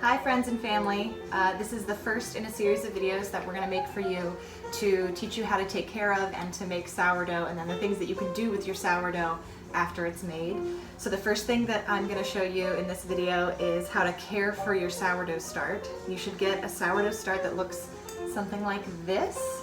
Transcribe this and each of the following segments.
Hi friends and family. This is the first in a series of videos that we're going to make for you to teach you how to take care of and to make sourdough, and then the things that you can do with your sourdough after it's made. So the first thing that I'm going to show you in this video is how to care for your sourdough start. You should get a sourdough start that looks something like this.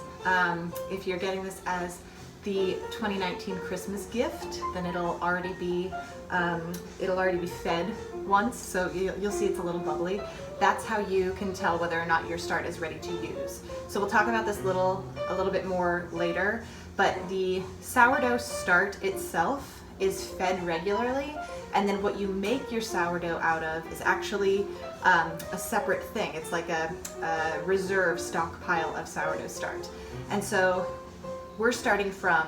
If you're getting this as the 2019 Christmas gift, then it'll already be fed once, so you'll see it's a little bubbly. That's how you can tell whether or not your start is ready to use. So we'll talk about this a little bit more later, but the sourdough start itself is fed regularly, and then what you make your sourdough out of is actually a separate thing. It's like a reserve stockpile of sourdough start. And so we're starting from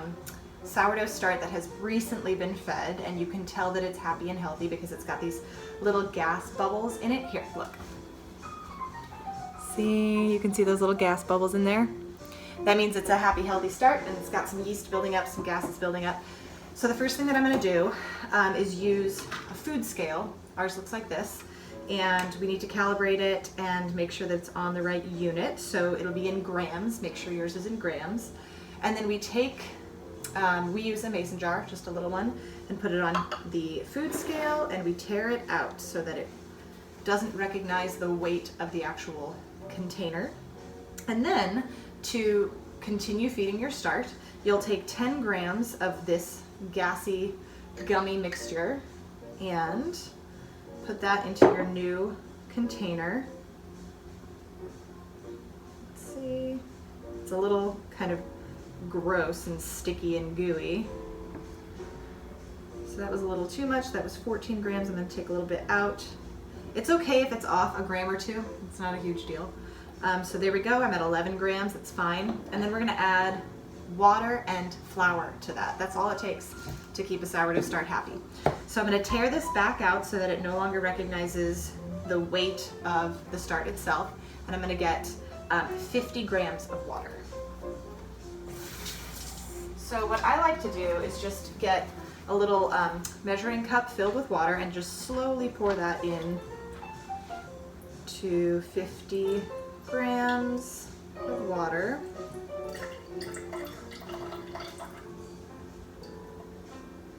sourdough start that has recently been fed, and you can tell that it's happy and healthy because it's got these little gas bubbles in it. Here, look. See, you can see those little gas bubbles in there? That means it's a happy, healthy start, and it's got some yeast building up, some gases building up. So the first thing that I'm going to do is use a food scale. Ours looks like this, and we need to calibrate it and make sure that it's on the right unit. So it'll be in grams. Make sure yours is in grams. And then we take, we use a mason jar, just a little one, and put it on the food scale, and we tear it out so that it doesn't recognize the weight of the actual container. And then to continue feeding your start, you'll take 10 grams of this gassy, gummy mixture and put that into your new container. Let's see, it's a little kind of gross and sticky and gooey. So that was a little too much. That was 14 grams. I'm going to take a little bit out. It's okay if it's off a gram or two. It's not a huge deal. So there we go. I'm at 11 grams. That's fine. And then we're going to add water and flour to that. That's all it takes to keep a sourdough start happy. So I'm going to tear this back out so that it no longer recognizes the weight of the start itself. And I'm going to get 50 grams of water. So what I like to do is just get a little measuring cup filled with water and just slowly pour that in to 50 grams of water.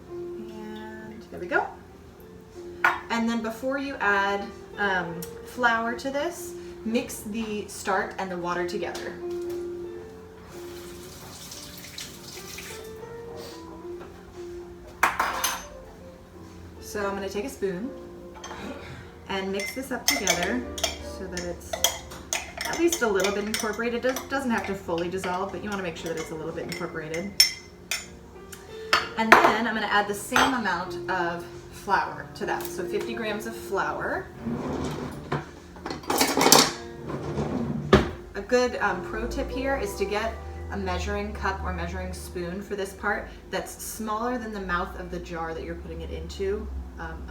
And there we go. And then before you add flour to this, mix the start and the water together. So I'm going to take a spoon and mix this up together so that it's at least a little bit incorporated. It doesn't have to fully dissolve, but you want to make sure that it's a little bit incorporated. And then I'm going to add the same amount of flour to that. So 50 grams of flour. A good pro tip here is to get a measuring cup or measuring spoon for this part that's smaller than the mouth of the jar that you're putting it into.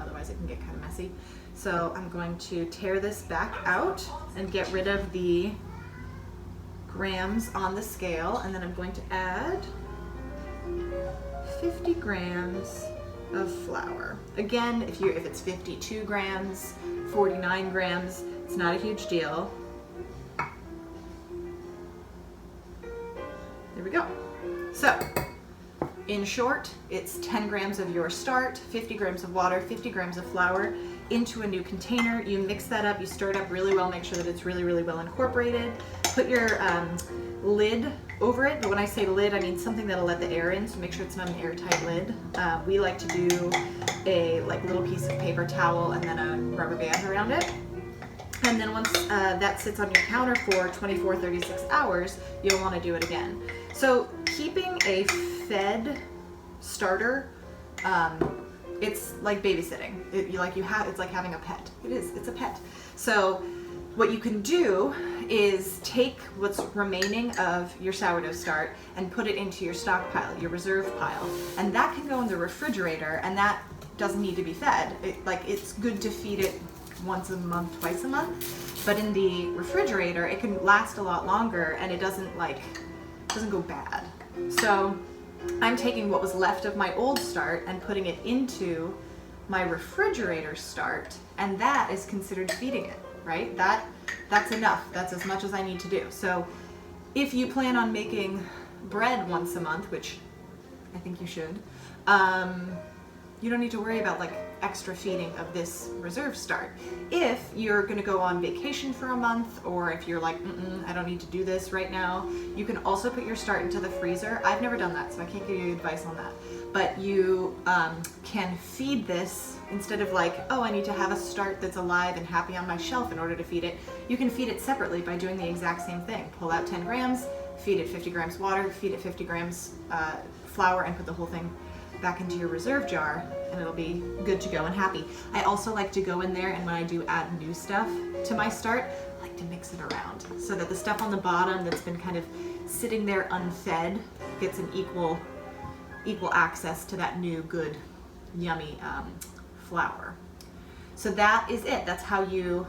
Otherwise it can get kind of messy. So I'm going to tear this back out and get rid of the grams on the scale, and then I'm going to add 50 grams of flour. Again, if it's 52 grams, 49 grams, it's not a huge deal. There we go. So, in short, it's 10 grams of your start, 50 grams of water, 50 grams of flour into a new container. You mix that up, you stir it up really well, make sure that it's really, really well incorporated. Put your lid over it, but when I say lid, I mean something that'll let the air in, so make sure it's not an airtight lid. We like to do a little piece of paper towel and then a rubber band around it. And then once that sits on your counter for 24, 36 hours, you'll want to do it again. So keeping a fed starter, it's like babysitting. It's like having a pet. It's a pet. So what you can do is take what's remaining of your sourdough start and put it into your stockpile, your reserve pile. And that can go in the refrigerator, and that doesn't need to be fed. It's good to feed it once a month, twice a month, but in the refrigerator it can last a lot longer, and it doesn't go bad. So I'm taking what was left of my old start and putting it into my refrigerator start, and that is considered feeding it. right? That's enough. That's as much as I need to do. So if you plan on making bread once a month, which I think you should, you don't need to worry about like extra feeding of this reserve start. If you're gonna go on vacation for a month, or if you're like, I don't need to do this right now, you can also put your start into the freezer. I've never done that, so I can't give you advice on that. But you can feed this instead of like, oh, I need to have a start that's alive and happy on my shelf in order to feed it. You can feed it separately by doing the exact same thing. Pull out 10 grams, feed it 50 grams water, feed it 50 grams flour, and put the whole thing back into your reserve jar, and it'll be good to go and happy. I also like to go in there, and when I do add new stuff to my start, I like to mix it around so that the stuff on the bottom that's been kind of sitting there unfed gets an equal access to that new good yummy flour. So that is it. That's how you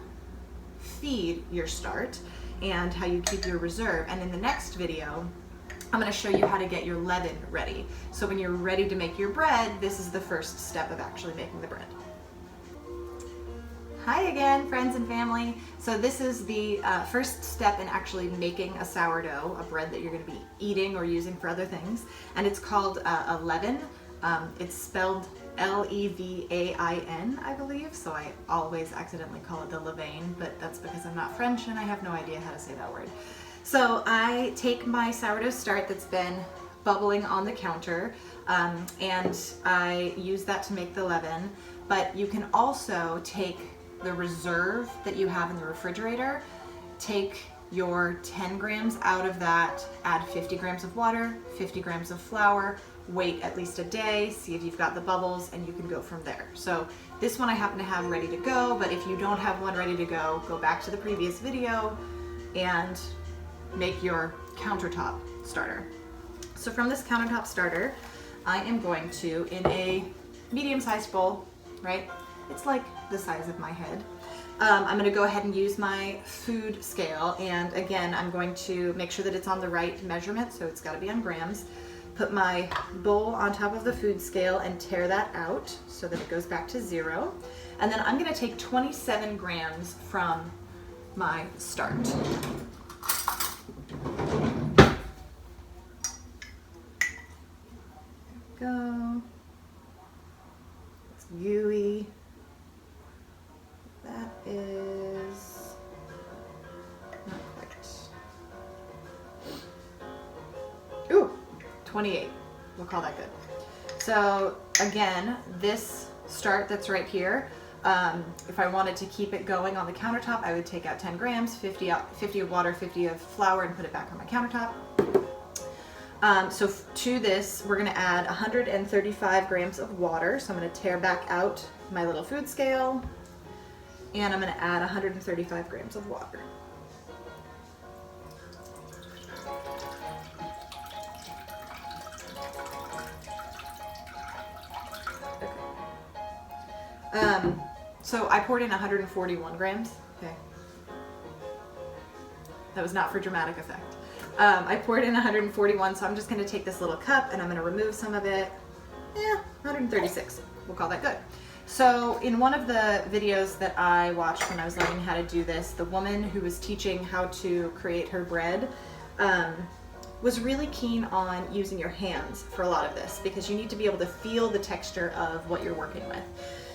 feed your start and how you keep your reserve. And in the next video, I'm going to show you how to get your leaven ready. So when you're ready to make your bread, this is the first step of actually making the bread. Hi again, friends and family. So this is the first step in actually making a sourdough, a bread that you're going to be eating or using for other things. And it's called a levain. It's spelled L-E-V-A-I-N, I believe. So I always accidentally call it the Levain, but that's because I'm not French and I have no idea how to say that word. So I take my sourdough start that's been bubbling on the counter, and I use that to make the leaven. But you can also take the reserve that you have in the refrigerator, take your 10 grams out of that, add 50 grams of water, 50 grams of flour, wait at least a day, see if you've got the bubbles, and you can go from there. So this one I happen to have ready to go, but if you don't have one ready to go back to the previous video and make your countertop starter. So from this countertop starter, I am going to, in a medium-sized bowl, right? It's like the size of my head. I'm going to go ahead and use my food scale, and again, I'm going to make sure that it's on the right measurement, so it's got to be on grams. Put my bowl on top of the food scale and tear that out so that it goes back to 0. And then I'm going to take 27 grams from my start. Go. It's gooey. That is not quite. Ooh, 28. We'll call that good. So again, this start that's right here, if I wanted to keep it going on the countertop, I would take out 10 grams, 50 of water, 50 of flour, and put it back on my countertop. So to this, we're going to add 135 grams of water. So I'm going to tear back out my little food scale, and I'm going to add 135 grams of water. Okay. So I poured in 141 grams. Okay. That was not for dramatic effect. I poured in 141, so I'm just going to take this little cup and I'm going to remove some of it. Yeah, 136. We'll call that good. So in one of the videos that I watched when I was learning how to do this, the woman who was teaching how to create her bread was really keen on using your hands for a lot of this, because you need to be able to feel the texture of what you're working with.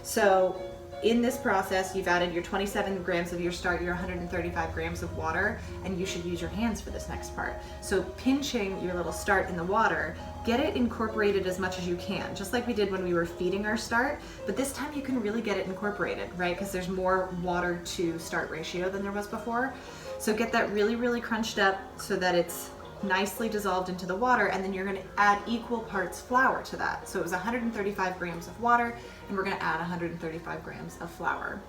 So in this process, you've added your 27 grams of your start, your 135 grams of water, and you should use your hands for this next part. So pinching your little start in the water, get it incorporated as much as you can, just like we did when we were feeding our start, but this time you can really get it incorporated, right? Because there's more water to start ratio than there was before. So get that really, really crunched up so that it's nicely dissolved into the water, and then you're going to add equal parts flour to that. So it was 135 grams of water, and we're going to add 135 grams of flour.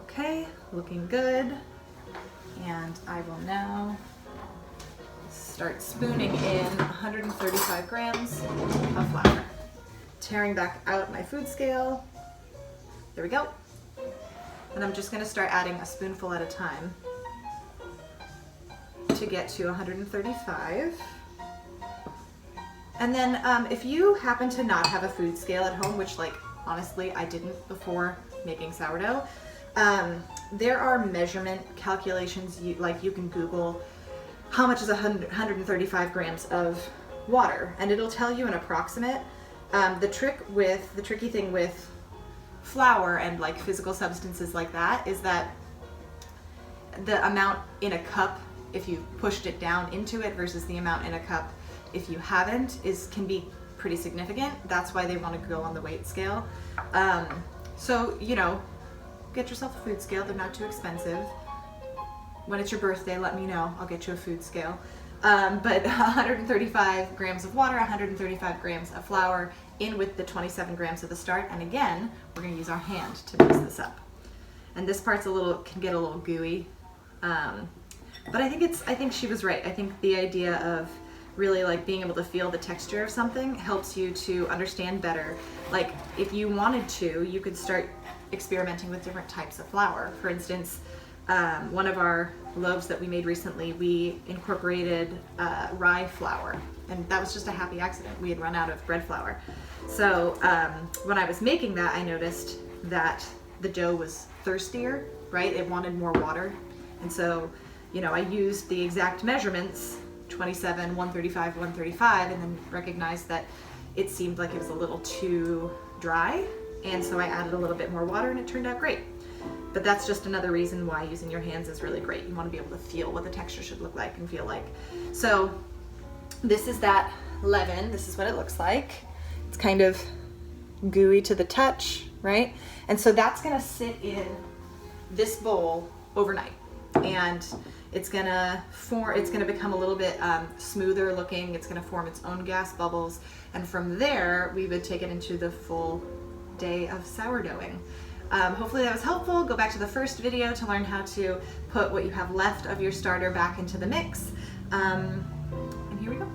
Okay, looking good. And I will now start spooning in 135 grams of flour. Tearing back out my food scale. There we go. And I'm just going to start adding a spoonful at a time to get to 135. And then if you happen to not have a food scale at home, which like honestly I didn't before making sourdough, There are measurement calculations, you can Google how much is 135 grams of water, and it'll tell you an approximate. The tricky thing with flour and like physical substances like that is that the amount in a cup, if you pushed it down into it, versus the amount in a cup if you haven't, can be pretty significant. That's why they want to go on the weight scale. So, you know, get yourself a food scale. They're not too expensive. When it's your birthday, let me know. I'll get you a food scale. But 135 grams of water, 135 grams of flour, in with the 27 grams of the start. And again, we're going to use our hand to mix this up. And this part's can get a little gooey. But I think she was right. I think the idea of really like being able to feel the texture of something helps you to understand better. Like if you wanted to, you could start experimenting with different types of flour. For instance, one of our loaves that we made recently, we incorporated rye flour, and that was just a happy accident. We had run out of bread flour. So when I was making that, I noticed that the dough was thirstier, right? It wanted more water. And so, you know, I used the exact measurements, 27, 135, 135, and then recognized that it seemed like it was a little too dry. And so I added a little bit more water and it turned out great. But that's just another reason why using your hands is really great. You want to be able to feel what the texture should look like and feel like. So this is that leaven. This is what it looks like. It's kind of gooey to the touch, right? And so that's going to sit in this bowl overnight. And it's going to become a little bit smoother looking. It's going to form its own gas bubbles. And from there, we would take it into the full day of sourdoughing. Hopefully that was helpful. Go back to the first video to learn how to put what you have left of your starter back into the mix. And here we go.